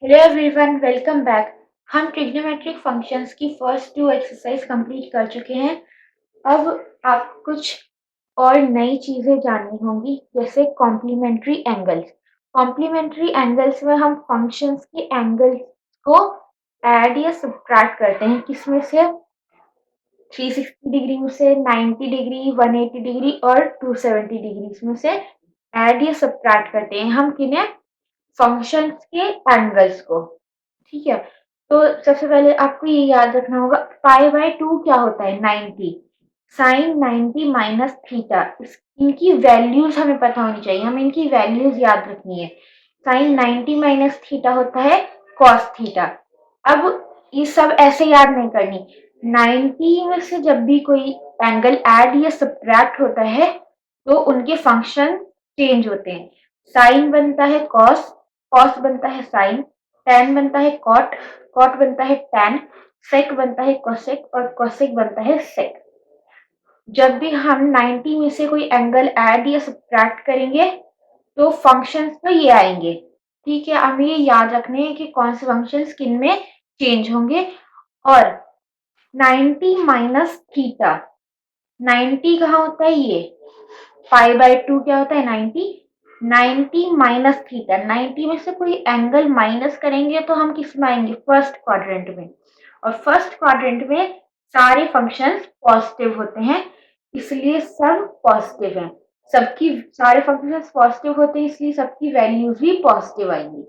Hello everyone, welcome back. हम trigonometric functions की first 2 exercise complete कर चुके हैं। अब आपको कुछ और नई चीज़ें जाननी होंगी, जैसे कॉम्प्लीमेंट्री एंगल्स। कॉम्प्लीमेंट्री एंगल्स में हम फंक्शंस के एंगल्स को ऐड या सब्ट्रैक्ट करते हैं, किसमें से 360 डिग्री में से 90 डिग्री, 180 डिग्री और 270 डिग्री इसमें से ऐड या सब्ट्रैक्ट करते हैं हम किन्हें? फंक्शंस के एंगल्स को। ठीक है, तो सबसे पहले आपको ये याद रखना होगा, पाई बाय 2 क्या होता है? 90। साइन 90 माइनस थीटा, इनकी वैल्यूज हमें पता होनी चाहिए, हमें इनकी वैल्यूज याद रखनी है। साइन 90 माइनस थीटा होता है कॉस थीटा। अब ये सब ऐसे याद नहीं करनी। 90 में से जब भी कोई एंगल ऐड या सब्ट्रैक्ट होता है तो उनके फंक्शन चेंज होते हैं। साइन बनता है कॉस, कॉस बनता है साइन, टैन बनता है कॉट, कॉट बनता है टैन, सेक बनता है कोसेक और कोसेक बनता है सेक। जब भी हम 90 में से कोई एंगल ऐड या सब्ट्रैक्ट करेंगे तो फंक्शंस तो ये आएंगे। ठीक है, हमें ये याद रखने हैं कि कौन से फंक्शंस किन में चेंज होंगे। और 90 माइनस थीटा, 90 कहाँ होता है? ये पाई बाय 2 क्या होता है? 90। 90 माइनस थीटा, 90 में से कोई एंगल माइनस करेंगे तो हम किस में आएंगे? फर्स्ट क्वाड्रेंट में। और फर्स्ट क्वाड्रेंट में सारे फंक्शंस पॉजिटिव होते हैं, इसलिए सब पॉजिटिव हैं। सबकी सारे फंक्शंस पॉजिटिव होते हैं, इसलिए सबकी वैल्यूज भी पॉजिटिव आएंगी।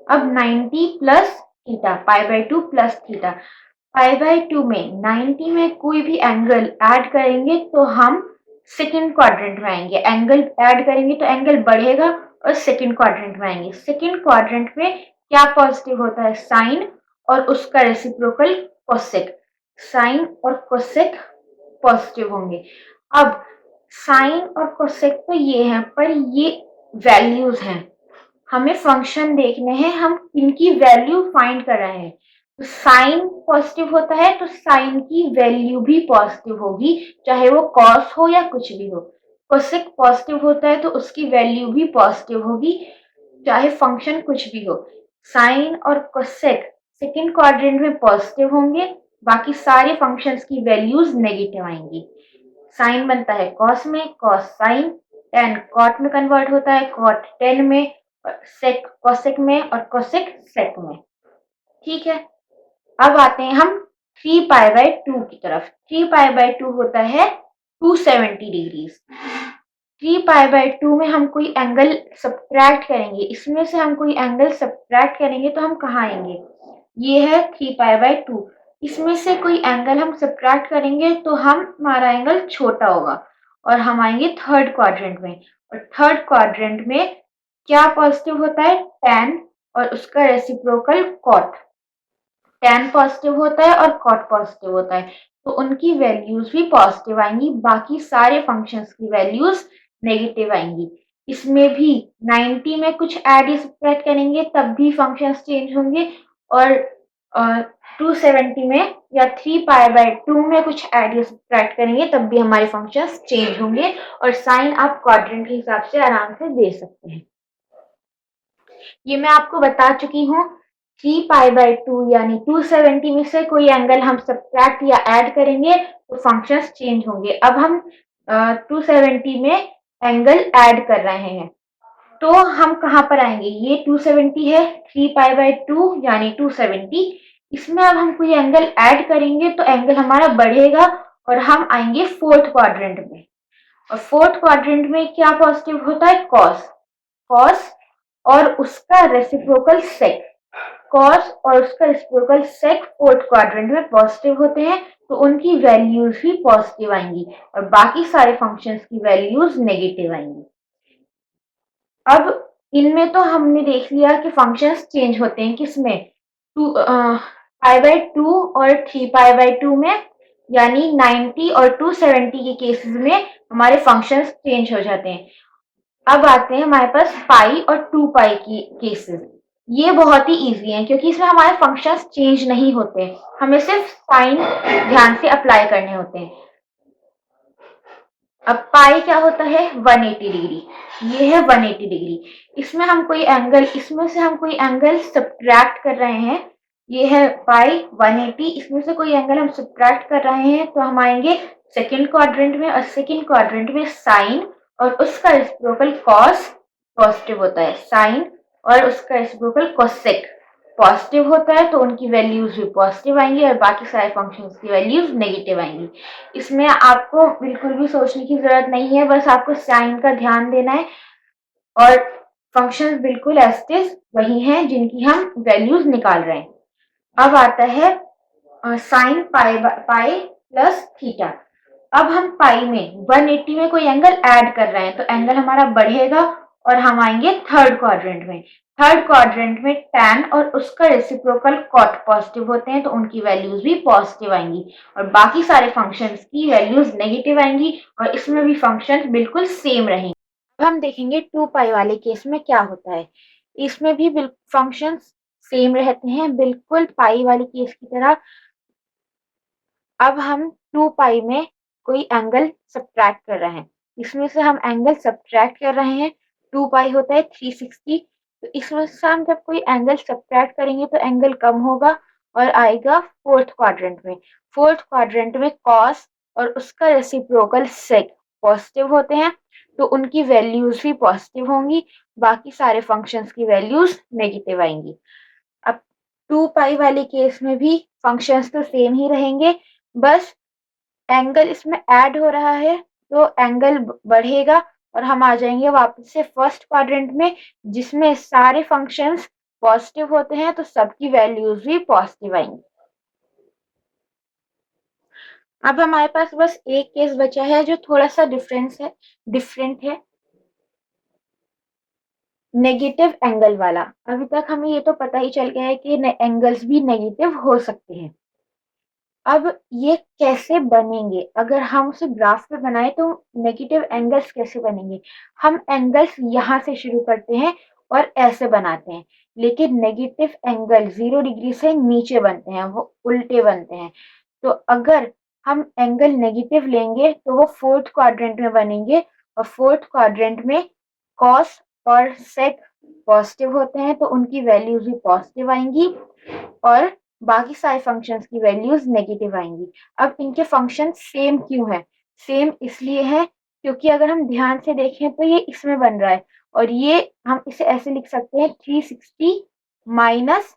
अब 90 plus theta, pi by 2 plus theta. Pi by 2 में 90 में कोई भी एंगल ऐड करेंगे तो हम सेकंड क्वाड्रेंट में आएंगे। एंगल ऐड करेंगे तो एंगल बढ़ेगा और सेकंड क्वाड्रेंट में आएंगे। सेकंड क्वाड्रेंट में क्या पॉजिटिव होता है? साइन और उसका रेसिप्रोकल कोसेक। साइन और कोसेक पॉजिटिव होंगे। अब साइन और कोसेक तो ये हैं, पर ये वैल्यूज हैं, हमें फंक्शन देखने हैं, हम इनकी वैल्यू फाइंड कर रहे हैं। तो साइन पॉजिटिव होता है तो साइन की वैल्यू भी पॉजिटिव होगी, चाहे वो कॉस हो या कुछ भी हो। कोसेक पॉजिटिव होता है तो उसकी वैल्यू भी पॉजिटिव होगी, चाहे फंक्शन कुछ भी हो। साइन और कोसेक सेकंड क्वाड्रेंट में पॉजिटिव होंगे, बाकी सारे फंक्शंस की वैल्यूज नेगेटिव आएंगी। साइन बनता है कॉस में, कॉस साइन, टेन कॉट में कन्वर्ट होता है, कॉट टेन में, सेक कोसेक में और कोसेक सेक में। ठीक है, अब आते हैं हम 3 पाई बाय 2 की तरफ। 3 पाई बाय 2 होता है 270 डिग्रीज। 3 पाई बाय 2 में हम कोई एंगल सब्ट्रैक्ट करेंगे, इसमें से हम कोई एंगल सब्ट्रैक्ट करेंगे तो हम कहाँ आएंगे? ये है 3 पाई बाय 2, इसमें से कोई एंगल हम सब्ट्रैक्ट करेंगे तो हमारा एंगल छोटा होगा और हम आएंगे थर्ड क्वाड्रेंट में। और थर्ड क्वाड्रेंट में क्या पॉजिटिव होता है? टैन और उसका रेसिप्रोकल कॉट। टैन पॉजिटिव होता है और कॉट पॉजिटिव होता है, तो उनकी वैल्यूज भी पॉजिटिव आएंगी, बाकी सारे फंक्शंस की वैल्यूज नेगेटिव आएंगी। इसमें भी 90 में कुछ ऐड या सब्ट्रैक्ट करेंगे तब भी फंक्शंस चेंज होंगे, और 270 में या 3 पाई बाय 2 में कुछ ऐड या सब्ट्रैक्ट करेंगे तब भी हमारे फंक्शंस चेंज होंगे। और साइन आप क्वाड्रेंट के हिसाब से आराम से दे सकते हैं। ये मैं आपको बता चुकी हूँ। 3 पाई बाय 2 यानी 270 में से कोई एंगल हम सब्ट्रैक्ट या ऐड करेंगे तो फंक्शंस चेंज होंगे। अब हम 270 में एंगल ऐड कर रहे हैं तो हम कहाँ पर आएंगे? ये 270 है, 3 पाई बाय 2 यानी 270। इसमें अब हम कोई एंगल ऐड करेंगे तो एंगल हमारा बढ़ेगा और हम आएंगे फोर्थ क्वाड्रेंट में। और फोर्थ क्वाड्रेंट में क्या पॉजिटिव होता है? कॉस, कॉस और उसका रेसिप्रोकल सेक। कॉस और उसका रेसिप्रोकल सेक फोर्थ क्वाड्रेंट में पॉजिटिव होते हैं, तो उनकी वैल्यूज भी पॉजिटिव आएंगी और बाकी सारे फंक्शंस की वैल्यूज नेगेटिव आएंगी। अब इनमें तो हमने देख लिया कि फंक्शंस चेंज होते हैं, किसमें? टू पाई बाय 2 और 3 पाई बाय 2 में, यानी 90 और 270 के केसेस में हमारे फंक्शंस चेंज हो जाते हैं। अब आते हैं हमारे पास पाई और 2 पाई की केसेस। ये बहुत ही इजी है क्योंकि इसमें हमारे फंक्शंस चेंज नहीं होते, हमें सिर्फ साइन ध्यान से अप्लाई करने होते हैं। अब पाई क्या होता है 180 डिग्री, ये है 180 डिग्री। इसमें हम कोई एंगल, इसमें से हम कोई एंगल सब्ट्रैक्ट कर रहे हैं, ये है पाई 180, इसमें से कोई एंगल हम सब्ट्रैक्ट कर रहे हैं तो हम आएंगे सेकंड क्वाड्रेंट में, और सेकंड क्वाड्रेंट में साइन और उसका रेसिप्रोकल कॉस पॉजिटिव होता है, साइन और उसका रेसिप्रोकल कोसेक पॉजिटिव होता है, तो उनकी वैल्यूज भी पॉजिटिव आएंगी और बाकी सारे फंक्शंस की वैल्यूज नेगेटिव आएंगी। इसमें आपको बिल्कुल भी सोचने की जरूरत नहीं है, बस आपको साइन का ध्यान देना है और फंक्शंस बिल्कुल एज इट इज वही हैं जिनकी हम वैल्यूज निकाल रहे हैं। अब आता है साइन पाई पाई प्लस थीटा। अब हम पाई में 180 में कोई एंगल ऐड कर रहे हैं तो एंगल हमारा बढ़ेगा और हम आएंगे थर्ड क्वाड्रेंट में। थर्ड क्वाड्रेंट में tan और उसका रेसिप्रोकल cot पॉजिटिव होते हैं तो उनकी वैल्यूज भी पॉजिटिव आएंगी और बाकी सारे फंक्शंस की वैल्यूज नेगेटिव आएंगी और इसमें भी फंक्शंस बिल्कुल सेम रहेंगे। अब हम देखेंगे 2 पाई वाले केस में क्या होता है। इसमें भी फंक्शंस सेम रहते हैं बिल्कुल पाई वाले केस की तरह। अब हम 2 पाई में कोई एंगल सब्ट्रैक्ट कर रहे हैं, इसमें से हम एंगल सब्ट्रैक्ट कर रहे हैं, 2 पाई होता है 360, तो इसमें से हम जब कोई एंगल सब्ट्रैक्ट करेंगे तो एंगल कम होगा और आएगा फोर्थ क्वाड्रेंट में। फोर्थ क्वाड्रेंट में कॉस और उसका रेसिप्रोकल सेक पॉजिटिव होते हैं तो उनकी वैल्यूज भी पॉजिटिव होंगी, बाकी सारे फंक्शंस की वैल्यूज नेगेटिव आएंगी। अब 2 पाई वाले केस में भी फंक्शंस तो सेम ही रहेंगे, बस एंगल इसमें ऐड हो रहा है तो एंगल बढ़ेगा और हम आ जाएंगे वापस से फर्स्ट क्वाड्रेंट में जिसमें सारे फंक्शंस पॉजिटिव होते हैं तो सबकी वैल्यूज भी पॉजिटिव आएंगी। अब हमारे पास बस एक केस बचा है जो थोड़ा सा डिफरेंट है, नेगेटिव एंगल वाला। अभी तक हमें ये तो पता ही चल गया है कि एंगल्स भी नेगेटिव हो सकते हैं। अब ये कैसे बनेंगे, अगर हम उसे ग्राफ पे बनाए तो नेगेटिव एंगल्स कैसे बनेंगे। हम एंगल्स यहाँ से शुरू करते हैं और ऐसे बनाते हैं, लेकिन नेगेटिव एंगल 0 डिग्री से नीचे बनते हैं, वो उल्टे बनते हैं। तो अगर हम एंगल नेगेटिव लेंगे तो वो फोर्थ क्वाड्रेंट में बनेंगे और फोर्थ क्वाड्रेंट में कॉस और सेक पॉजिटिव होते हैं तो उनकी वैल्यूज भी पॉजिटिव आएंगी और बाकी सारे फंक्शंस की वैल्यूज नेगेटिव आएंगी। अब इनके फंक्शन सेम क्यों है, सेम इसलिए है क्योंकि अगर हम ध्यान से देखें तो ये इसमें बन रहा है और ये हम इसे ऐसे लिख सकते हैं 360 माइनस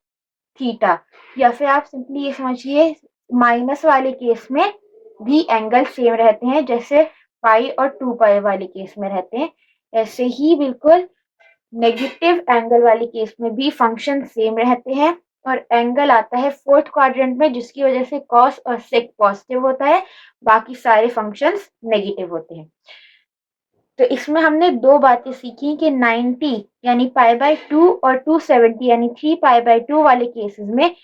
थीटा, या फिर आप सिंपली ये समझिए माइनस वाले केस में भी एंगल सेम रहते हैं जैसे पाई और 2 पाई वाले केस में रहते हैं, ऐसे ही बिल्कुल नेगेटिव एंगल वाले केस में भी फंक्शन सेम रहते हैं और एंगल आता है फोर्थ क्वाड्रेंट में जिसकी वजह से कॉस और सेक पॉजिटिव होता है, बाकी सारे फंक्शंस नेगेटिव होते हैं। तो इसमें हमने दो बातें सीखी कि 90 यानी पाई बाय 2 और 270 यानी 3 पाई बाय 2 वाले केसेस में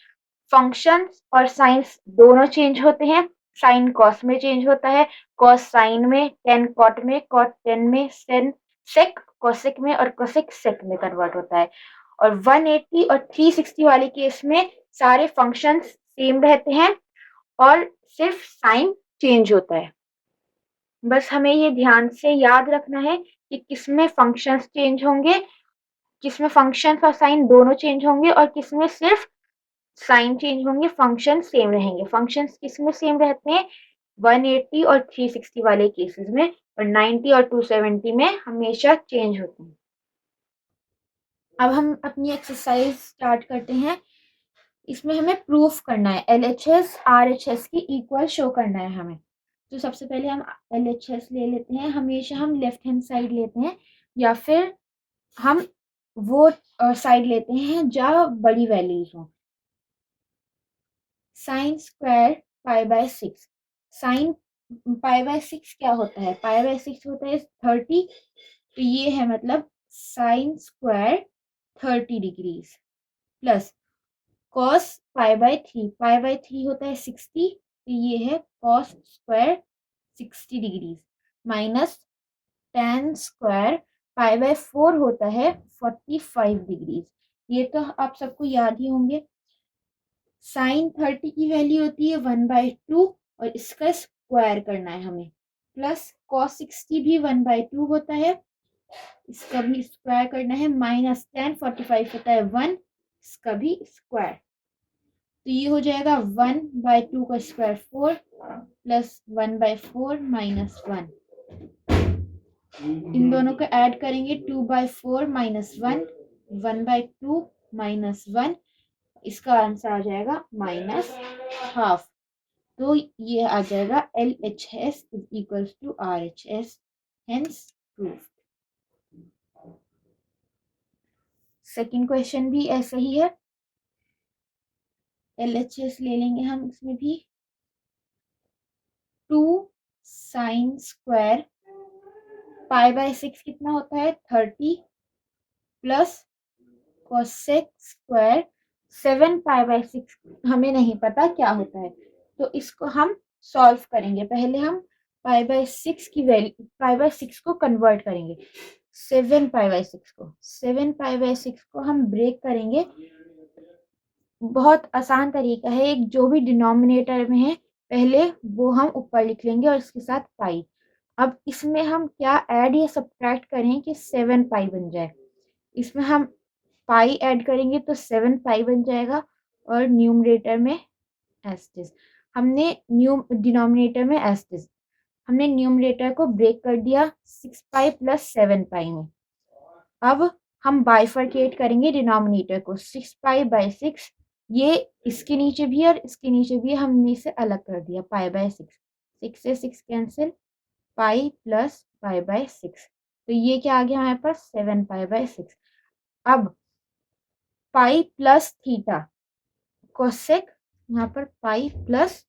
फंक्शंस और साइंस दोनों चेंज होते हैं। साइन कॉस में चेंज होता है, कॉस साइन में, टेन कॉट में, कॉट टेन में, सेन सेक कोसेक में और कोसेक सेक में कन्वर्ट होता है। और 180 और 360 वाले केस में सारे फंक्शंस सेम रहते हैं और सिर्फ साइन चेंज होता है। बस हमें ये ध्यान से याद रखना है कि किसमें फंक्शंस चेंज होंगे, किसमें फंक्शंस और साइन दोनों चेंज होंगे और किसमें सिर्फ साइन चेंज होंगे, फंक्शन सेम रहेंगे। फंक्शंस किसमें सेम रहते हैं 180 और 360 वाले केसेस में, और 90 और 270 में हमेशा चेंज होते हैं। अब हम अपनी एक्सरसाइज स्टार्ट करते हैं। इसमें हमें प्रूफ करना है LHS RHS की इक्वल शो करना है हमें। तो सबसे पहले हम LHS ले लेते हैं, हमेशा हम लेफ्ट हैंड साइड लेते हैं या फिर हम वो साइड लेते हैं जहाँ बड़ी वैल्यूज हो। Sine square pi by 6, sine pi by 6 क्या होता है, पाई बाय 6 होता है 30, तो ये है मतलब sign square 30 degrees plus cos pi by 3, pi by 3 होता है 60, तो ये है cos square 60 degrees minus ten square pi by 4 होता है 45 डिग्रीज। ये तो आप सबको याद ही होंगे। साइन 30 की वैल्यू होती है 1/2 और इसका स्क्वायर करना है हमें, प्लस cos 60 भी 1/2 होता है, इसका भी स्क्वायर करना है, माइनस 10 45 होता है 1, इसका भी स्क्वायर, तो ये हो जाएगा 1/2 का स्क्वायर 4 प्लस 1/4 माइनस 1, इन दोनों को ऐड करेंगे 2/4 माइनस 1, 1/2 माइनस 1, इसका आंसर आ जाएगा माइनस हाफ, तो ये आ जाएगा LHS is equals to RHS, hence proof. Second question भी ऐसा ही है, LHS ले लेंगे हम इसमें भी, 2 साइन स्क्वायर π/6 कितना होता है 30 प्लस कोसेक स्क्वायर 7 π/6 हमें नहीं पता क्या होता है, तो इसको हम सॉल्व करेंगे। पहले हम π/6 की वैल्यू π/6 को कन्वर्ट करेंगे, 7 π/6 को हम ब्रेक करेंगे। बहुत आसान तरीका है, एक जो भी डिनोमिनेटर में है पहले वो हम ऊपर लिख लेंगे और इसके साथ पाई। अब इसमें हम क्या ऐड या सब्ट्रैक्ट करें कि 7 पाई बन जाए, इसमें हम पाई ऐड करेंगे तो 7 पाई बन जाएगा और न्यूमरेटर में एस्टिस, हमने डिनोमिनेटर में एस्टिस, हमने न्यूमरेटर को ब्रेक कर दिया 6 पाई प्लस 7 पाई में। अब हम बाइफरकेट करेंगे डिनोमिनेटर को, 6 π/6, ये इसके नीचे भी और इसके नीचे भी हमने इसे अलग कर दिया π/6, 6 से 6 कैंसिल, पाई प्लस π/6, तो ये क्या आ गया हमारे पास 7 π/6। अब पाई प्लस थीटा कोसेक, यहाँ पर pi plus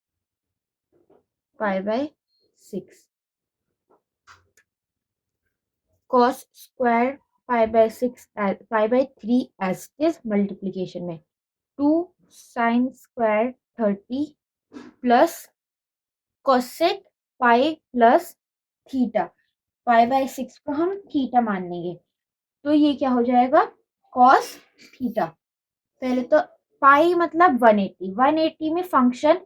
π/6, cos square π/6 π/3 as it is multiplication में, 2 sine square 30 plus cosec pi plus theta, π/6 को हम थीटा मान लेंगे, तो ये क्या हो जाएगा cos थीटा। पहले तो पाई मतलब 180 में फंक्शन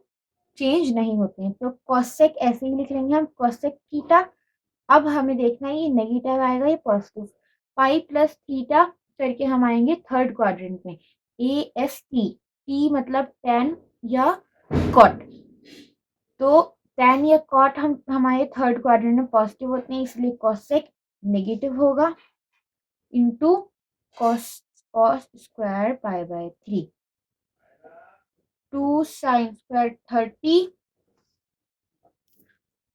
चेंज नहीं होते हैं, तो कोसेक ऐसे ही लिख लेंगे हम, कोसेक थीटा। अब हमें देखना है ये नेगेटिव आएगा ये पॉजिटिव, पाई प्लस थीटा करके हम आएंगे थर्ड क्वाड्रेंट में, AST, टी मतलब tan या cot, तो tan या cot हम हमारे थर्ड क्वाड्रेंट में पॉजिटिव होते हैं, इसलिए कोसेक नेगेटिव होगा इनटू cos square π/3, 2 sine square 30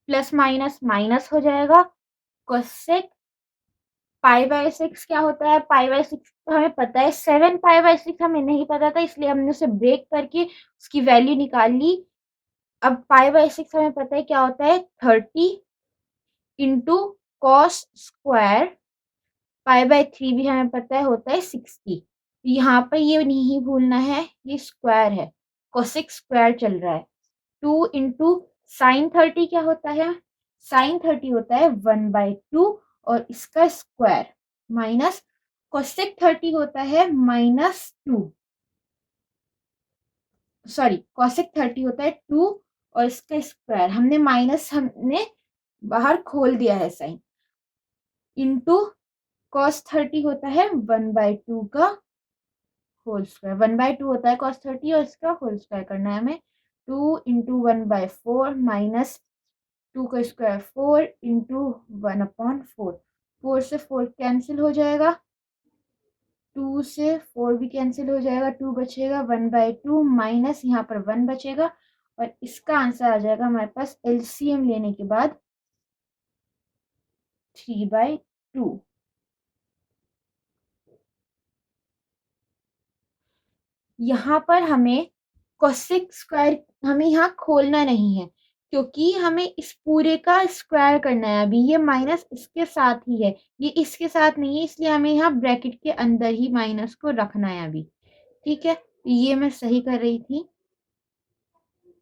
plus minus minus हो जाएगा, कोसेक π/6 क्या होता है, π/6 तो हमें पता है, 7 π/6 हमें नहीं पता था, इसलिए हमने उसे ब्रेक करके उसकी वैल्यू निकाल ली। अब π/6 हमें पता है क्या होता है 30 इंटू कॉस स्क्वायर, π/3 भी हमें पता है होता है 60, यहाँ पर ये नहीं भूलना है ये स्क्वायर है, कोसेक स्क्वायर चल रहा है, 2 इंटू साइन 30 क्या होता है, साइन 30 होता है 1/2 और इसका स्क्वायर, माइनस कोसेक 30 होता है -2, सॉरी कोसेक 30 होता है 2 और इसका स्क्वायर, हमने माइनस हमने बाहर खोल दिया है साइन, इंटू cos 30 होता है 1/2 का होल स्क्वायर, 1/2 होता है cos 30 और इसका होल स्क्वायर करना है हमें, 2 इंटू 1/4 माइनस 2 का स्क्वायर 4 इंटू 1/4, 4 से 4 कैंसिल हो जाएगा, 2 से 4 भी कैंसिल हो जाएगा, 2 बचेगा 1/2 माइनस यहाँ पर 1 बचेगा और इसका आंसर आ जाएगा हमारे पास LCM लेने के बाद 3/2। यहाँ पर हमें कोसेक स्क्वायर हमें यहाँ खोलना नहीं है, क्योंकि हमें इस पूरे का स्क्वायर करना है, अभी ये माइनस इसके साथ ही है, ये इसके साथ नहीं है, इसलिए हमें यहाँ ब्रैकेट के अंदर ही माइनस को रखना है अभी, ठीक है, ये मैं सही कर रही थी।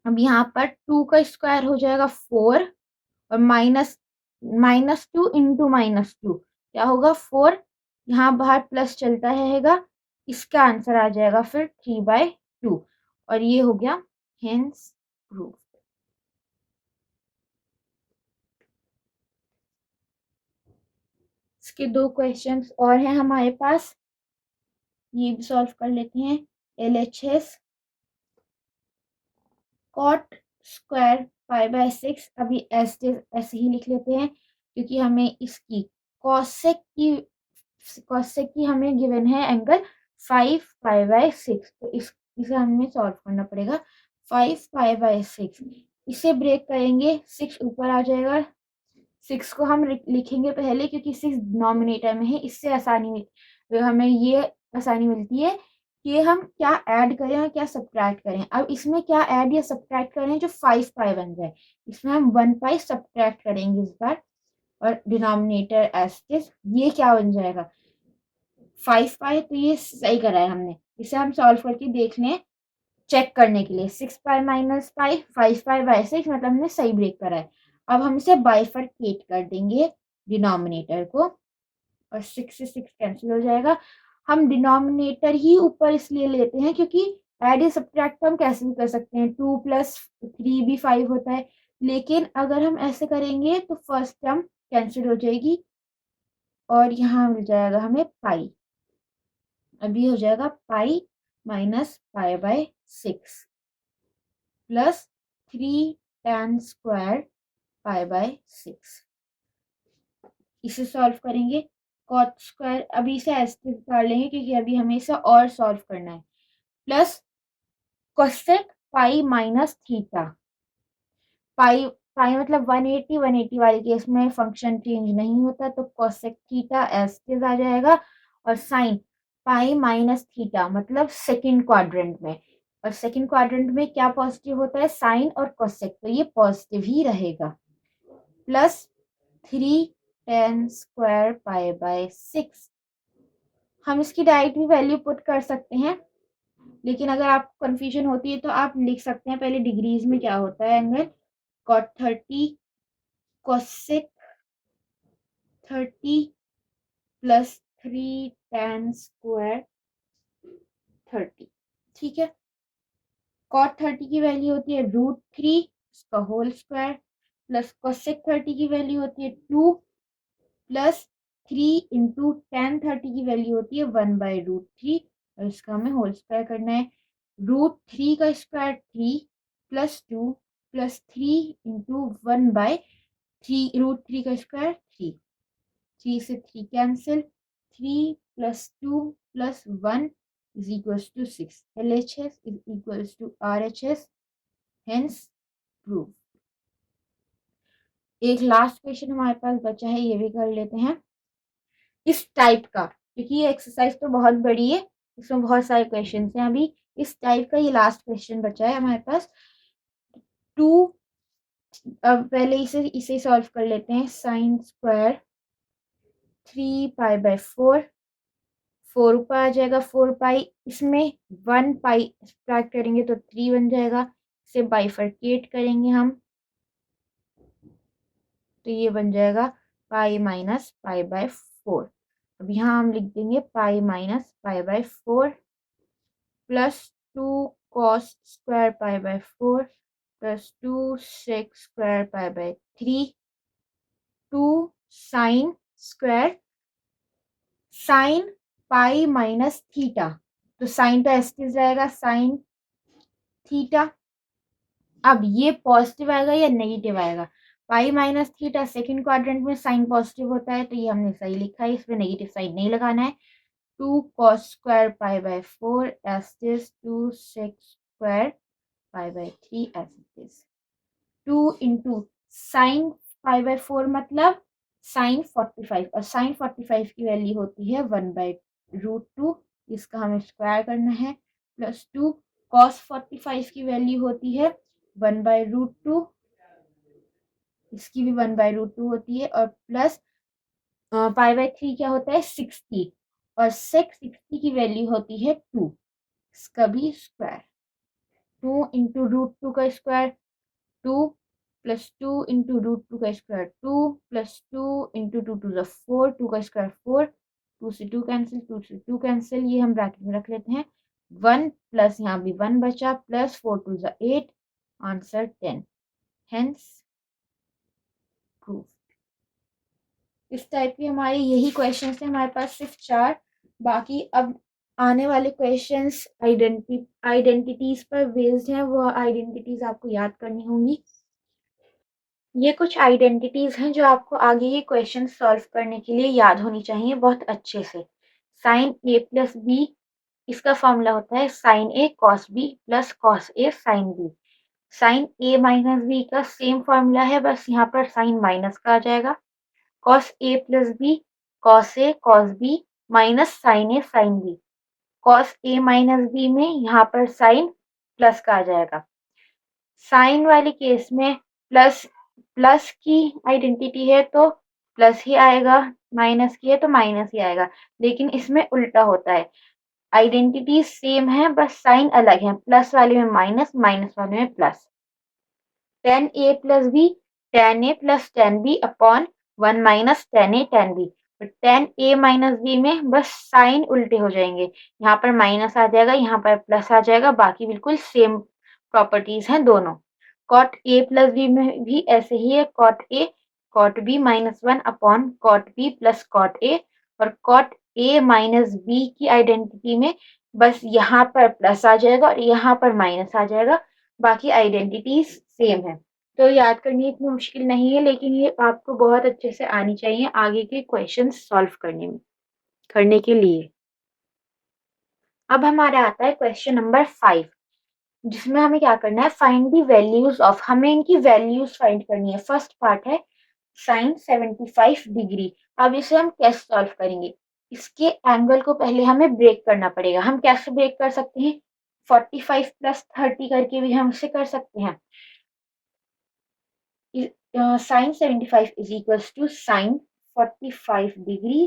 अब यहाँ पर 2 का स्क्वायर हो जाएगा 4 और -2 इंटू -2 क्या होगा 4, यहाँ बाहर प्लस चलता रहेगा, इसका आंसर आ जाएगा फिर 3/2 और ये हो गया हेंस प्रूफ। इसके 2 क्वेश्चंस और हैं हमारे पास, ये भी सॉल्व कर लेते हैं। LHS कॉट स्क्वायर π/6, अभी ऐसे ही लिख लेते हैं क्योंकि हमें इसकी कॉसेक की हमें गिवन है एंगल 5π/6, तो इसे हमें सॉल्व करना पड़ेगा। 5π/6 इसे ब्रेक करेंगे, 6 ऊपर आ जाएगा। 6 को हम लिखेंगे पहले क्योंकि 6 डिनोमिनेटर में है, इससे हमें ये आसानी मिलती है कि हम क्या ऐड करें और क्या सब्ट्रैक्ट करें। अब इसमें क्या ऐड या सब्ट्रैक्ट करें जो 5π बन जाए, इसमें हम 1π सब्ट्रैक्ट करेंगे इस बार, और डिनोमिनेटर एस ये क्या बन जाएगा 5π, तो ये सही करा है हमने। इसे हम सॉल्व करके देख लें चेक करने के लिए। 6π - π 5π/6 मतलब हमने सही ब्रेक करा है। अब हम इसे बाइफरकेट कर देंगे डिनोमिनेटर को, और 6 से 6 कैंसिल हो जाएगा। हम डिनोमिनेटर ही ऊपर इसलिए लेते हैं क्योंकि एड या सब्ट्रैक्ट हम कैसे भी कर सकते हैं, 2 + 3 भी 5 होता है, लेकिन अगर हम ऐसे करेंगे तो फर्स्ट टर्म कैंसिल हो जाएगी और यहाँ मिल जाएगा हमें पाई। अभी हो जाएगा पाई - π/6 प्लस 3 tan स्क्वायर π/6। इसे सॉल्व करेंगे। कॉट स्क्वायर अभी इसे ऐसे कर लेंगे क्योंकि अभी हमें इसे और सॉल्व करना है, plus cosec pi minus theta. Pi pi मतलब 180, 180 वाले केस में फंक्शन चेंज नहीं होता, तो कोसेक थीटा एस आ जाएगा। और साइन पाई माइनस थीटा मतलब सेकंड क्वाड्रेंट में, और सेकंड क्वाड्रेंट में क्या पॉजिटिव होता है, साइन और कोसेक, तो ये पॉजिटिव ही रहेगा। Plus 3 tan square π/6। हम इसकी डायरेक्ट भी वैल्यू पुट कर सकते हैं, लेकिन अगर आपको कंफ्यूजन होती है तो आप लिख सकते हैं पहले डिग्रीज में क्या होता है angle. cot 30 cosec 30 plus 3 tan square 30, ठीक है। cot 30 की वैल्यू होती है √3 इसका होल स्क्वायर, प्लस cosec 30 की वैल्यू होती है 2 प्लस 3 इंटू tan 30 की वैल्यू होती है 1/√3, और इसका हमें होल स्क्वायर करना है। √3 का स्क्वायर 3 प्लस 2 प्लस 3 इंटू 1/3, √3 का स्क्वायर 3, 3 से 3 cancel, 3 plus 2 plus 1 is equals to 6। LHS is equals to RHS, hence prove. एक लास्ट क्वेश्चन हमारे पास बचा है, ये भी कर लेते हैं इस टाइप का, क्योंकि ये एक्सरसाइज तो बहुत बड़ी है, इसमें बहुत सारे क्वेश्चन हैं। अभी इस टाइप का ये लास्ट क्वेश्चन बचा है हमारे पास। 2 अब पहले इसे सॉल्व कर लेते हैं। साइन स्क्वायर 3π/4, 4 ऊपर आ जाएगा, 4π इसमें 1π सब्ट्रैक्ट करेंगे तो 3 बन जाएगा। इसे बाइफरकेट करेंगे हम तो ये बन जाएगा पाई माइनस π/4। अब यहाँ हम लिख देंगे pi minus π/4 plus 2 cos square π/4 plus 2 sec square π/3, 2 sine square sine pi minus theta, तो साइन तो एस रहेगा साइन थीटा। अब ये पॉजिटिव आएगा या नेगेटिव आएगा, pi minus theta second quadrant में साइन पॉजिटिव होता है, तो ये हमने सही लिखा है, इसमें नेगेटिव साइन नहीं लगाना है। 2 cos square π/4 as this 2 sec square π/3 as this 2 into sine π/4 मतलब साइन 45, और साइन 45 की वैल्यू होती है 1/√2, इसका हमें स्क्वायर करना है। प्लस 2 cos 45 की वैल्यू होती है 1/√2, इसकी भी 1/√2 होती है, और प्लस π/3 क्या होता है 60, और sec 60 की वैल्यू होती है 2, इसका भी स्क्वायर। 2 इंटू √2 का स्क्वायर 2 प्लस 2 इंटू √2 का square 2 plus 2 into 2 to the 4, 2 का स्क्वायर 4, 2 से 2 कैंसिल, 2 से 2 कैंसिल, ये हम ब्रैकेट में रख लेते हैं। 1 प्लस यहाँ भी 1 बचा, plus 4 to the 8, answer 10, hence proof. इस टाइप के हमारे यही क्वेश्चन थे हमारे पास, सिर्फ 4। बाकी अब आने वाले क्वेश्चंस आइडेंटिटीज पर बेस्ड हैं, वो आइडेंटिटीज आपको याद करनी होंगी। ये कुछ आइडेंटिटीज हैं जो आपको आगे ये क्वेश्चन सॉल्व करने के लिए याद होनी चाहिए बहुत अच्छे से। साइन ए प्लस बी, इसका फॉर्मूला होता है साइन ए कॉस बी प्लस कॉस ए साइन बी। साइन ए माइनस बी का सेम फॉर्मूला है, बस यहाँ पर साइन माइनस का आ जाएगा। Cos a plus B, cos a cos B minus sign a sine B. Cos a minus B में यहाँ पर साइन प्लस का आ जाएगा। साइन वाले केस में प्लस प्लस की आइडेंटिटी है तो प्लस ही आएगा, माइनस की है तो माइनस ही आएगा, लेकिन इसमें उल्टा होता है। आइडेंटिटी सेम है, बस साइन अलग है, प्लस वाले में माइनस, माइनस वाले में plus. Tan A plus B, tan A plus tan B upon 1 minus tan A tan B. Tan A minus B में बस साइन उल्टे हो जाएंगे, यहाँ पर माइनस आ जाएगा, यहाँ पर प्लस आ जाएगा, बाकी बिल्कुल सेम प्रॉपर्टीज हैं दोनों। कॉट ए प्लस बी में भी ऐसे ही है, cot A cot B minus 1 upon cot B plus cot A. और कॉट ए माइनस बी की आइडेंटिटी में बस यहाँ पर प्लस आ जाएगा और यहाँ पर माइनस आ जाएगा, बाकी आइडेंटिटीज सेम है। तो याद करनी इतनी मुश्किल नहीं है, लेकिन ये आपको बहुत अच्छे से आनी चाहिए आगे के क्वेश्चन सॉल्व करने के लिए। अब हमारा आता है क्वेश्चन नंबर 5, जिसमें हमें क्या करना है, फाइंड दी वैल्यूज ऑफ, हमें इनकी वैल्यूज फाइंड करनी है। फर्स्ट पार्ट है साइन 75 डिग्री। अब इसे हम कैसे सॉल्व करेंगे, इसके एंगल को पहले हमें ब्रेक करना पड़ेगा। हम कैसे ब्रेक कर सकते हैं, 45 प्लस 30 करके भी हम इसे कर सकते हैं। Sine 75 is equals to sine 45 degree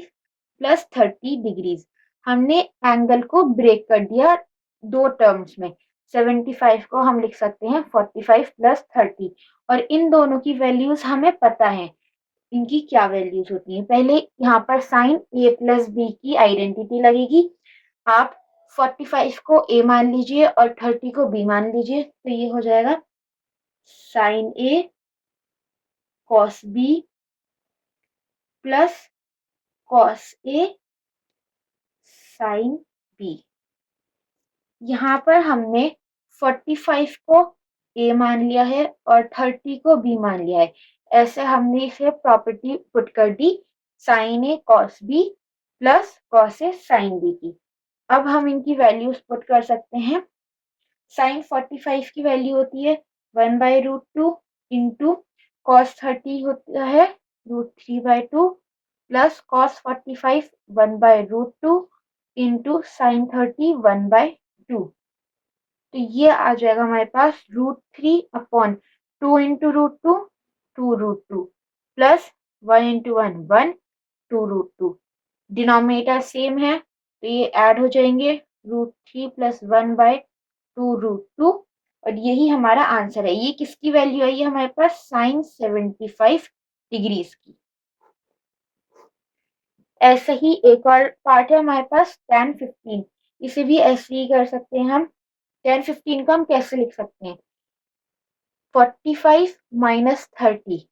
plus 30 degrees. हमने एंगल को ब्रेक कर दिया दो टर्म्स में। 75 को हम लिख सकते हैं 45 प्लस 30, और इन दोनों की वैल्यूज हमें पता है, इनकी क्या वैल्यूज होती है। पहले यहाँ पर साइन ए प्लस बी की आइडेंटिटी लगेगी। आप 45 को ए मान लीजिए और 30 को बी मान लीजिए, तो ये हो जाएगा साइन ए कॉस बी प्लस कॉस ए साइन बी। यहाँ पर हमने 45 को ए मान लिया है और 30 को बी मान लिया है। ऐसे हमने इसे प्रॉपर्टी पुट कर the sign A cos b plus cos A sine B की। अब हम इनकी वैल्यूज पुट कर सकते हैं। साइन 45 की वैल्यू होती है 1/√2 इंटू कॉस 30 होता है √3/2 प्लस कॉस 45 1/√2 इंटू साइन 30 1/2। तो ये आ जाएगा हमारे पास √3 upon 2 into √2 2√2 plus 1 into 1 1 2√2। Denominator same है तो ये ऐड हो जाएंगे, √3 प्लस 1/2√2, और यही हमारा आंसर है। ये किसकी वैल्यू आई है हमारे पास, साइन 75 डिग्रीज की। ऐसे ही एक और पार्ट है हमारे पास tan 15, इसे भी ऐसे ही कर सकते हैं हम। tan 15 को हम कैसे लिख सकते हैं, 45 माइनस 30।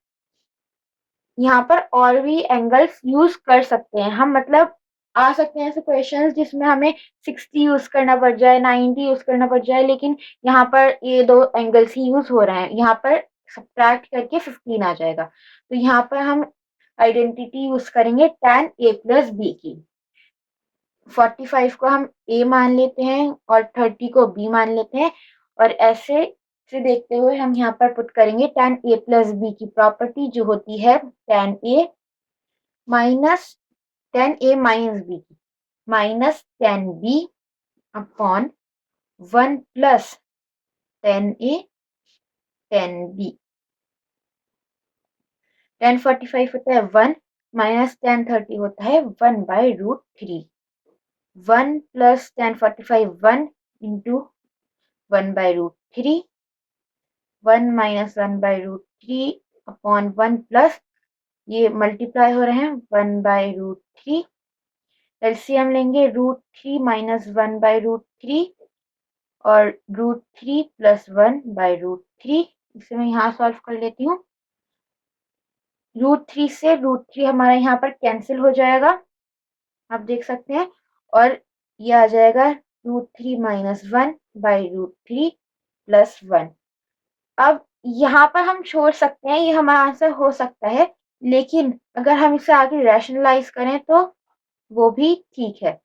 यहाँ पर और भी एंगल्स यूज कर सकते हैं हम, मतलब आ सकते हैं ऐसे क्वेश्चंस जिसमें हमें 60 यूज करना पड़ जाए, 90 यूज करना पड़ जाए, लेकिन यहाँ पर ये दो एंगल्स ही यूज हो रहे हैं। यहाँ पर सब्ट्रैक्ट करके 15 आ जाएगा, तो यहाँ पर हम आइडेंटिटी यूज करेंगे tan a प्लस बी की। 45 को हम a मान लेते हैं और 30 को b मान लेते हैं, और ऐसे से देखते हुए हम यहाँ पर पुट करेंगे tan a प्लस बी की प्रॉपर्टी जो होती है tan a minus tan a minus B की minus tan b upon 1 plus tan a tan b। tan 45 होता है 1 माइनस tan 30 होता है 1/√3। 1 plus tan 45 1 into 1/√3, 1 minus 1/√3 upon 1 plus, ये मल्टीप्लाई हो रहे हैं 1/√3। एलसीएम लेंगे √3 माइनस 1/√3 और √3 प्लस 1/√3। इसे मैं यहाँ सॉल्व कर लेती हूँ। √3 से √3 हमारा यहाँ पर कैंसिल हो जाएगा, आप देख सकते हैं, और ये आ जाएगा √3 - 1 बाई √3 + 1। अब यहाँ पर हम छोड़ सकते हैं, ये हमारा आंसर हो सकता है, लेकिन अगर हम इसे आगे रैशनलाइज करें तो वो भी ठीक है।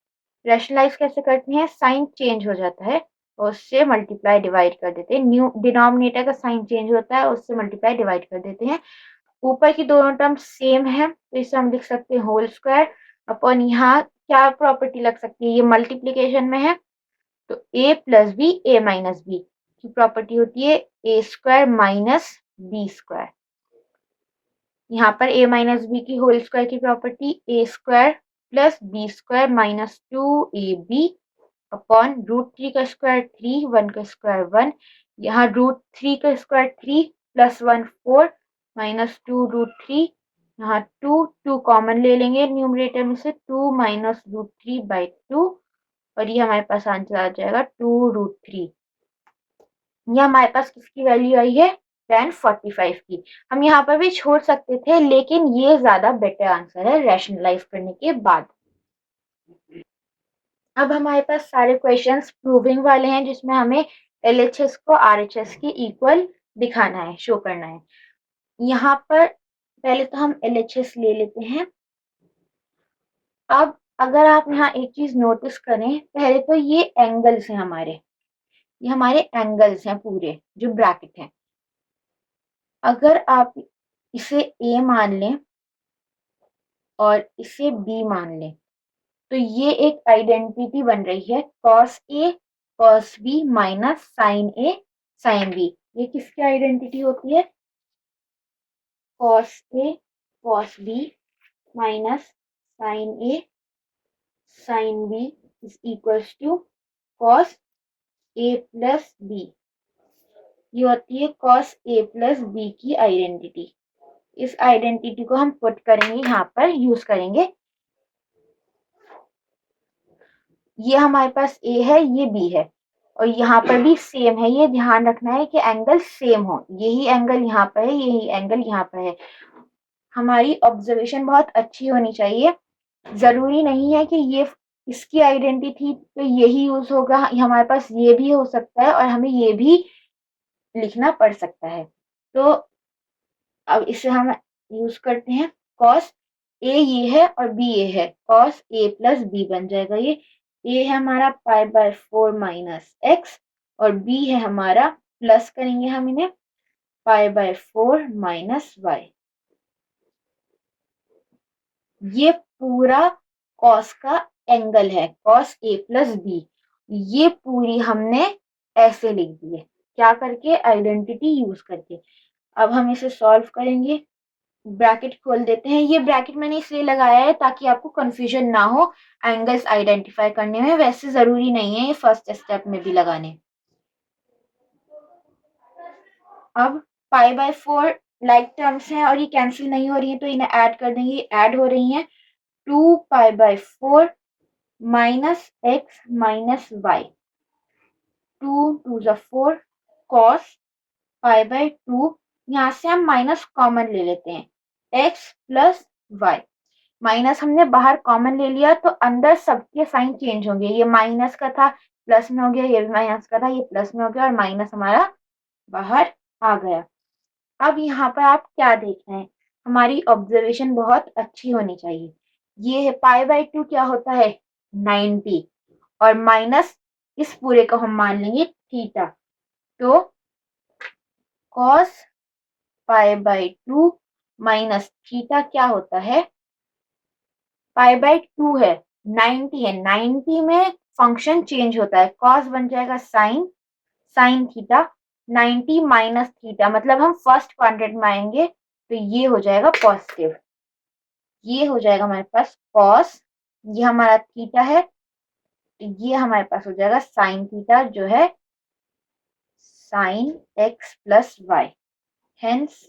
रैशनलाइज कैसे करते हैं, साइन चेंज हो जाता है और उससे मल्टीप्लाई डिवाइड कर देते हैं। न्यू डिनोमिनेटर का साइन चेंज होता है, उससे मल्टीप्लाई डिवाइड कर देते हैं। ऊपर की दोनों टर्म सेम है तो इसे हम लिख सकते हैं होल स्क्वायर अपॉन, यहाँ क्या प्रॉपर्टी लग सकती है, ये मल्टीप्लीकेशन में है तो a plus B a minus B की प्रॉपर्टी होती है a square minus B square. यहाँ पर a माइनस बी की होल स्क्वायर की property a square plus B square minus 2ab upon √3 का स्क्वायर 3, 1 का स्क्वायर 1, यहाँ √3 का स्क्वायर 3 + 1 4 माइनस 2 √3, यहाँ 2 कॉमन ले लेंगे न्यूमरेटर में से, 2 माइनस √3/2 और ये हमारे पास आंसर आ जाएगा 2√3। ये हमारे पास किसकी वैल्यू आई है, tan 45 की। हम यहाँ पर भी छोड़ सकते थे, लेकिन ये ज्यादा बेटर आंसर है रैशनलाइज करने के बाद। अब हमारे पास सारे क्वेश्चंस प्रूविंग वाले हैं, जिसमें हमें LHS को RHS के इक्वल दिखाना है, शो करना है। यहाँ पर पहले तो हम LHS ले लेते हैं। अब अगर आप यहाँ एक चीज नोटिस करें, पहले तो ये एंगल्स हैं हमारे, ये हमारे एंगल्स हैं पूरे जो ब्रैकेट हैं। अगर आप इसे A मान लें और इसे B मान लें तो ये एक आइडेंटिटी बन रही है cos A cos B minus sin A sin B। ये किसकी आइडेंटिटी होती है, cos A cos B minus sin A sin B is equals to cos A plus B। ये होती है cos A प्लस B की आइडेंटिटी। इस identity को हम पुट करेंगे, यहाँ पर यूज करेंगे। ये हमारे पास A है, ये B है, और यहाँ पर भी सेम है। ये ध्यान रखना है कि एंगल सेम हो, यही एंगल यहाँ पर है, यही एंगल यहाँ पर है। हमारी ऑब्जर्वेशन बहुत अच्छी होनी चाहिए। जरूरी नहीं है कि ये इसकी आइडेंटिटी तो यही यूज होगा, हमारे पास ये भी हो सकता है और हमें ये भी लिखना पड़ सकता है। तो अब इसे हम यूज करते हैं। cos A ये है और B ये है, cos A प्लस B बन जाएगा। ये A है हमारा π/4 माइनस x और B है हमारा, प्लस करेंगे हम इन्हें, π/4 माइनस y। ये पूरा cos का एंगल है, cos A प्लस B। ये पूरी हमने ऐसे लिख दी है, क्या करके, आइडेंटिटी यूज करके। अब हम इसे सॉल्व करेंगे। ब्रैकेट खोल देते हैं। ये ब्रैकेट मैंने इसलिए लगाया है ताकि आपको कंफ्यूजन ना हो एंगल्स आइडेंटिफाई करने में। वैसे जरूरी नहीं है ये फर्स्ट स्टेप में भी लगाने। अब π/4 लाइक टर्म्स हैं और ये कैंसिल नहीं हो रही है तो इन्हें ऐड कर देंगे, ऐड हो रही हैं। 2π/4 minus x minus y, 2 2 4 cos π/2। यहाँ से हम माइनस कॉमन ले लेते हैं, x प्लस y। माइनस हमने बाहर कॉमन ले लिया तो अंदर सबके साइन चेंज होंगे। ये माइनस का था प्लस में हो गया, ये भी माइनस का था ये प्लस में हो गया, और माइनस हमारा बाहर आ गया। अब यहाँ पर आप क्या देख रहे हैं, हमारी ऑब्जर्वेशन बहुत अच्छी होनी चाहिए। ये है π/2 क्या होता है, 90, और माइनस इस पूरे को हम मान लेंगे थीटा। तो cos π/2 माइनस थीटा क्या होता है, π/2 है, 90 है, 90 में फंक्शन चेंज होता है, cos बन जाएगा sine, sine theta, 90 minus theta मतलब हम फर्स्ट क्वाड्रेंट में आएंगे तो ये हो जाएगा पॉजिटिव। ये हो जाएगा हमारे पास cos, ये हमारा थीटा है, तो ये हमारे पास हो जाएगा साइन थीटा जो है sine x plus y. Hence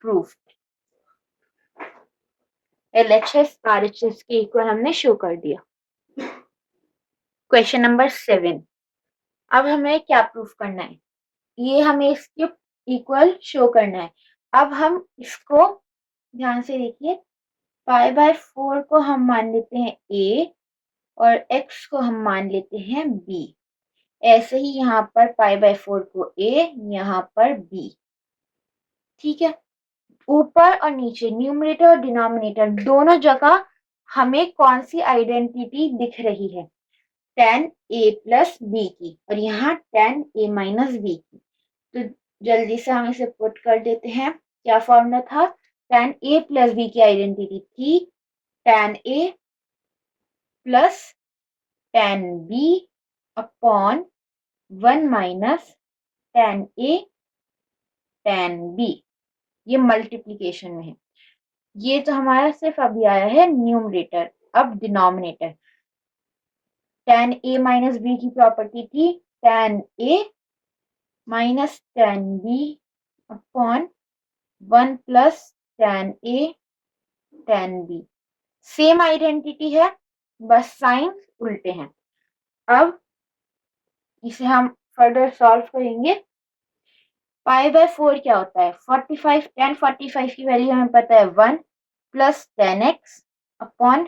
proof LHS RHS के इक्वल हमने शो कर दिया। Question number 7। अब हमें क्या प्रूफ करना है, ये हमें इसके इक्वल शो करना है। अब हम इसको ध्यान से देखिए, पाई बाय 4 को हम मान लेते हैं a और x को हम मान लेते हैं b। ऐसे ही यहाँ पर पाई बाय 4 को a, यहाँ पर b। ठीक है, ऊपर और नीचे न्यूमरेटर और डिनोमिनेटर दोनों जगह हमें कौन सी आइडेंटिटी दिख रही है? tan a प्लस b की, और यहाँ tan a माइनस b की। तो जल्दी से हम इसे पुट कर देते हैं। क्या फॉर्मूला था? tan a प्लस b की आइडेंटिटी थी tan a plus tan b upon 1 minus tan a tan b। ये मल्टीप्लीकेशन में है। ये तो हमारा सिर्फ अभी आया है न्यूमरेटर। अब denominator, tan a minus b की प्रॉपर्टी थी tan a minus tan b upon 1 plus tan a tan b। Same identity है, बस साइन उल्टे हैं। अब इसे हम फर्दर सॉल्व करेंगे। पाई बाय 4 क्या होता है? 45। tan 45 की वैल्यू हमें पता है 1 plus tan x upon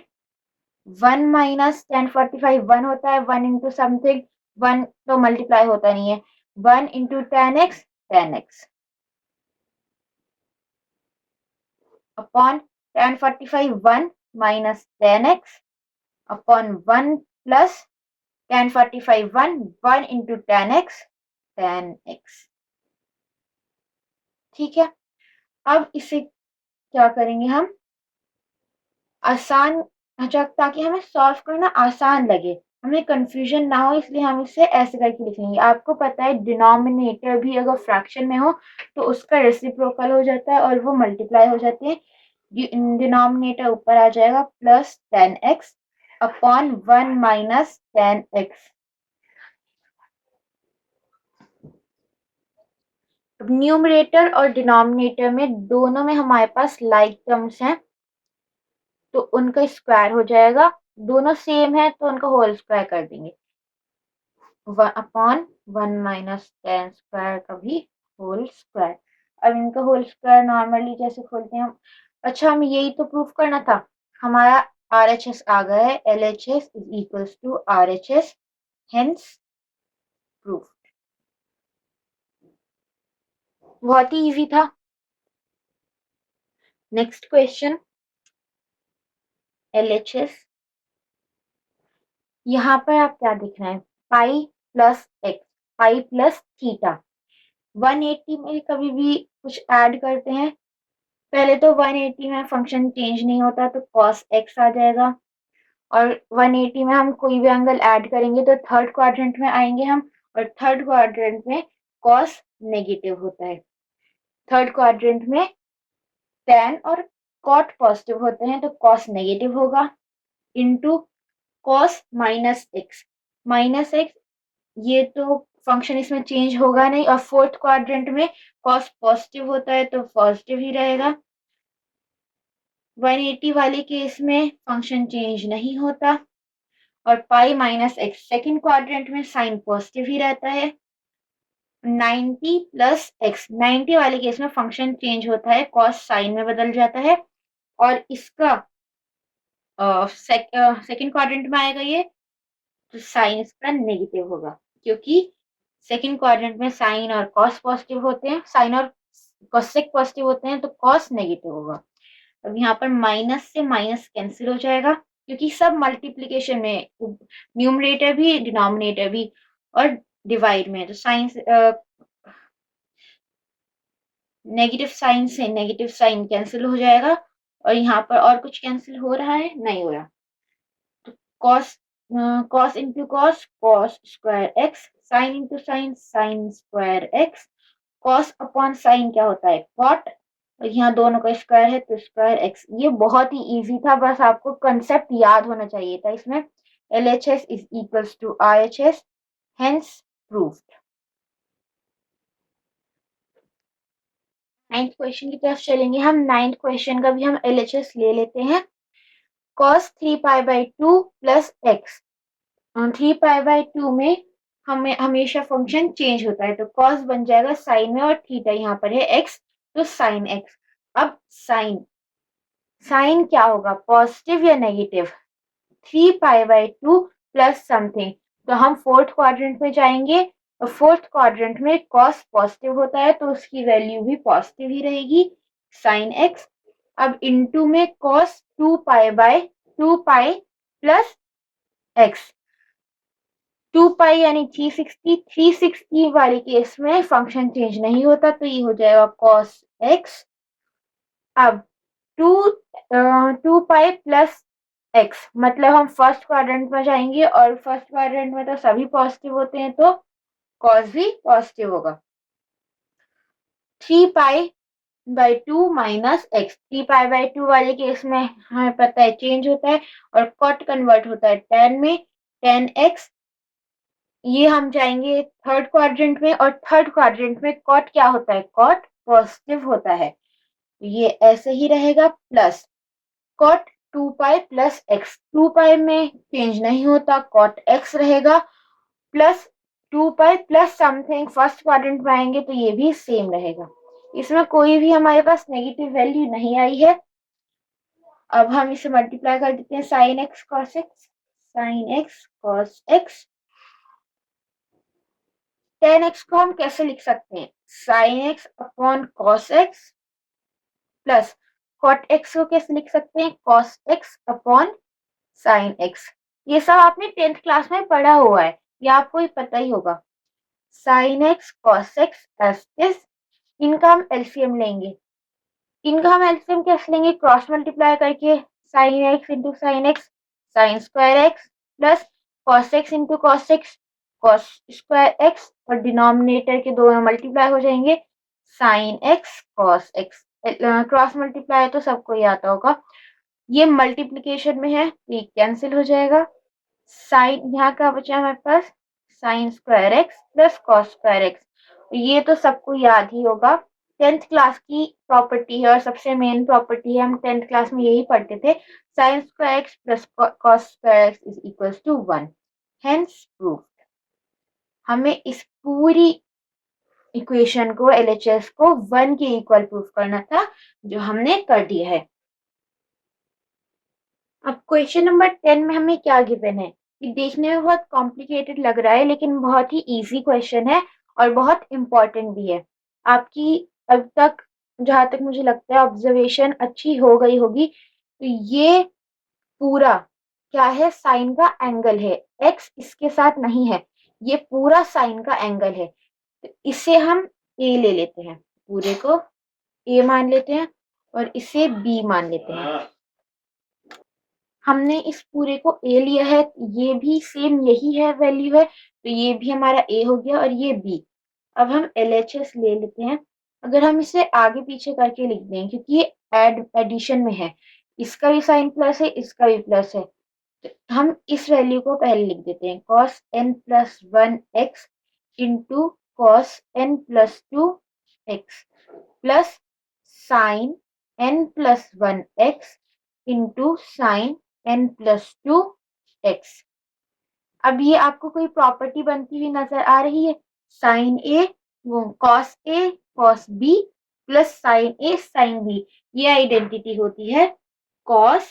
1 minus tan 45 1 होता है, 1 इंटू समथिंग, 1 तो मल्टीप्लाई होता नहीं है, 1 into tan x upon tan 45 1 minus tan x upon 1 plus tan 45 1 into tan x। ठीक है, अब इसे क्या करेंगे हम? आसान, अच्छा, ताकि हमें सॉल्व करना आसान लगे, हमें कंफ्यूजन ना हो, इसलिए हम इसे ऐसे करके लिख लेंगे। आपको पता है डिनोमिनेटर भी अगर फ्रैक्शन में हो तो उसका रेसिप्रोकल हो जाता है और वो मल्टीप्लाई हो जाते हैं। डिनोमिनेटर ऊपर आ जाएगा plus tan x upon 1 minus tan x। Numerator और डिनोमिनेटर में दोनों में हमारे पास लाइक टर्म्स हैं, तो उनका स्क्वायर हो जाएगा। दोनों सेम है तो उनका होल स्क्वायर कर देंगे, अपॉन 1 माइनस tan स्क्वायर का भी होल स्क्वायर। अब इनका होल स्क्वायर नॉर्मली कैसे खोलते हैं हम? अच्छा, हमें यही तो प्रूफ करना था। हमारा RHS आ गया है, LHS is equals to RHS, hence proof. बहुत ही इजी था। Next question, LHS। यहाँ पर आप क्या दिख रहे हैं? Pi plus x, pi plus theta. 180 में कभी भी कुछ ऐड करते हैं, पहले तो 180 में फंक्शन चेंज नहीं होता तो cos x आ जाएगा, और 180 में हम कोई भी एंगल ऐड करेंगे तो थर्ड क्वाड्रेंट में आएंगे हम, और थर्ड क्वाड्रेंट में cos नेगेटिव होता है। थर्ड क्वाड्रेंट में tan और cot पॉजिटिव होते हैं तो cos नेगेटिव होगा, इंटू cos माइनस एक्स, ये तो फंक्शन इसमें चेंज होगा नहीं, और फोर्थ क्वाड्रेंट में cos पॉजिटिव होता है तो पॉजिटिव ही रहेगा। 180 वाले केस में फंक्शन चेंज नहीं होता, और pi minus x second quadrant में साइन पॉजिटिव ही रहता है। 90 प्लस एक्स, 90 वाले केस में फंक्शन चेंज होता है, कॉस साइन में बदल जाता है, और इसका सेकेंड क्वाड्रेंट में आएगा ये, तो साइन इसका नेगेटिव होगा, क्योंकि सेकेंड क्वाड्रेंट में साइन और कॉस पॉजिटिव होते हैं, साइन और कोसेक पॉजिटिव होते हैं तो कॉस नेगेटिव होगा। अब यहाँ पर माइनस से माइनस कैंसिल हो जाएगा, क्योंकि सब मल्टीप्लीकेशन में, न्यूमरेटर भी डिनोमिनेटर भी और डिवाइड में, तो साइन नेगेटिव साइन से नेगेटिव साइन कैंसिल हो जाएगा, और यहाँ पर और कुछ कैंसिल हो रहा है? नहीं हो रहा। तो cos cos into cos, cos square x, sine into sine, sign square x, cos upon sine क्या होता है? कॉट, और यहाँ दोनों का स्क्वायर है तो स्क्वायर एक्स। ये बहुत ही इजी था, बस आपको कंसेप्ट याद होना चाहिए था इसमें। LHS is equals to RHS, hence proved. Ninth question की तरफ चलेंगे हम। नाइन्थ क्वेश्चन का भी हम LHS ले लेते हैं। cos 3 pi by 2 plus x, 3 pi by 2 में हमें हमेशा फंक्शन चेंज होता है, तो cos बन जाएगा साइन में, और थीटा यहाँ पर है x, तो साइन x। अब साइन साइन क्या होगा, पॉजिटिव या नेगेटिव? 3π/2 plus something. तो हम फोर्थ क्वाड्रेंट में जाएंगे और फोर्थ क्वाड्रेंट में कॉस पॉजिटिव होता है तो उसकी वैल्यू भी पॉजिटिव ही रहेगी, साइन एक्स। अब इनटू में कॉस 2π/2π प्लस एक्स, 2π यानी 360। 360 वाले केस में फंक्शन चेंज नहीं होता तो ये हो जाएगा कॉस एक्स। अब टू 2π प्लस एक्स, मतलब हम फर्स्ट क्वाड्रेंट में जाएंगे और फर्स्ट क्वाड्रेंट में तो सभी पॉजिटिव होते हैं तो कॉस भी पॉजिटिव होगा। 3π/2 माइनस एक्स, 3π/2 वाले केस में हमें पता है चेंज होता है और कॉट कन्वर्ट होता है tan में, tan x। ये हम जाएंगे थर्ड क्वाड्रेंट में और थर्ड क्वाड्रेंट में कॉट क्या होता है, कॉट पॉजिटिव होता है, ये ऐसे ही रहेगा प्लस कॉट 2π प्लस एक्स, 2π में चेंज नहीं होता कॉट एक्स रहेगा plus 2π plus something. First quadrant में आएंगे तो ये भी सेम रहेगा, इसमें कोई भी हमारे पास नेगेटिव वैल्यू नहीं आई है। अब हम इसे मल्टीप्लाई कर देते हैं, sine x cos x, sine x cos x. Tan x को हम कैसे लिख सकते हैं, sine x upon cos x plus cot x को कैसे लिख सकते हैं, cos x upon sine x. ये सब आपने 10th क्लास में पढ़ा हुआ है, ये आपको ही पता ही होगा। Sign x cos x S इस, इनका हम एलसीएम लेंगे। इनका हम एलसीएम कैसे लेंगे, क्रॉस मल्टीप्लाई करके, sine x into sine x, sign square x plus cos x into cos x, cos square x, और डिनोमिनेटर के दो में मल्टीप्लाई हो जाएंगे, sign x cos x. Cross multiply तो सबको ही आता होगा, ये मल्टीप्लीकेशन में है तो ये कैंसिल हो जाएगा। साइन यहाँ का बचा हमारे पास sine square x plus cos square X, ये तो सबको याद ही होगा, 10th क्लास की प्रॉपर्टी है और सबसे मेन प्रॉपर्टी है, हम 10th क्लास में यही पढ़ते थे, sine square x plus cos square x is equals to 1। Hence proof. हमें इस पूरी इक्वेशन को, एलएचएस को 1 के इक्वल प्रूफ करना था, जो हमने कर दिया है। अब क्वेश्चन नंबर 10 में हमें क्या गिवन है, ये देखने में बहुत कॉम्प्लिकेटेड लग रहा है लेकिन बहुत ही इजी क्वेश्चन है और बहुत इंपॉर्टेंट भी है। आपकी अब तक, जहां तक मुझे लगता है, ऑब्जर्वेशन अच्छी हो गई होगी। तो ये पूरा क्या है, साइन का एंगल है, एक्स इसके साथ नहीं है, ये पूरा साइन का एंगल है। तो इसे हम ए ले लेते हैं, पूरे को ए मान लेते हैं और इसे बी मान लेते हैं। हमने इस पूरे को ए लिया है, ये भी सेम यही है वैल्यू है, तो ये भी हमारा ए हो गया और ये बी। अब हम एलएचएस ले लेते हैं, अगर हम इसे आगे पीछे करके लिख दें क्योंकि ये एडिशन में है, इसका भी साइन प्लस है इसका भी प्लस है, तो हम इस वैल्यू को पहले लिख देते हैं, cos n plus 1x into cos n plus 2x plus sine n plus 1x into sine n plus 2x। अब ये आपको कोई प्रॉपर्टी बनती हुई नजर आ रही है, साइन ए वो cos b plus sine a sine B, ये आइडेंटिटी होती है cos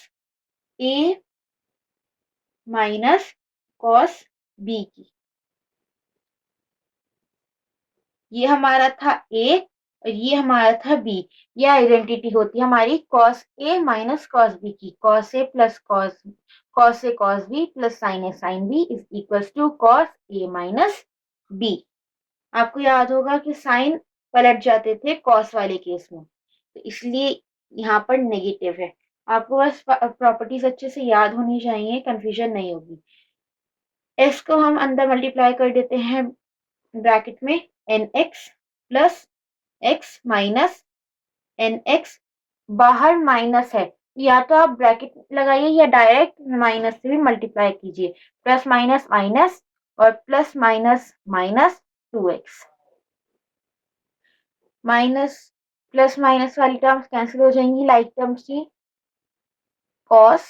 a minus cos b की। ये हमारा था ए और ये हमारा था बी, ये आइडेंटिटी होती है हमारी cos a minus cos b की, cos a plus cos a cos b plus sine a sine b is equals to cos a minus b. आपको याद होगा कि साइन पलट जाते थे कॉस वाले केस में, तो इसलिए यहाँ पर नेगेटिव है। आपको बस प्रॉपर्टीज अच्छे से याद होनी चाहिए, कंफ्यूजन नहीं होगी। एस को हम अंदर मल्टीप्लाई कर देते हैं ब्रैकेट में, n x plus x minus n x, बाहर माइनस है, या तो आप ब्रैकेट लगाइए या डायरेक्ट माइनस से भी मल्टीप्लाई कीजिए, प्लस माइनस माइनस और plus minus minus 2x, minus plus minus वाली टर्म्स कैंसिल हो जाएंगी, लाइक टर्म्स की, कॉस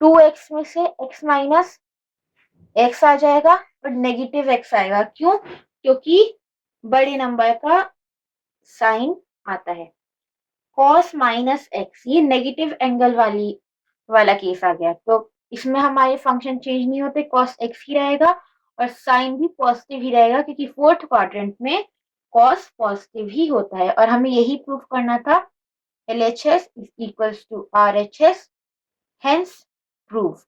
2x में से x माइनस x आ जाएगा और नेगेटिव x आएगा, क्यों, क्योंकि बड़े नंबर का साइन आता है। कॉस माइनस एक्स, ये नेगेटिव एंगल वाला केस आ गया, तो इसमें हमारे फंक्शन चेंज नहीं होते, कॉस एक्स ही रहेगा और साइन भी पॉजिटिव ही रहेगा, क्योंकि फोर्थ क्वाड्रेंट में कॉस पॉजिटिव ही होता है और हमें यही प्रूव करना था। LHS is equals to RHS, hence proof।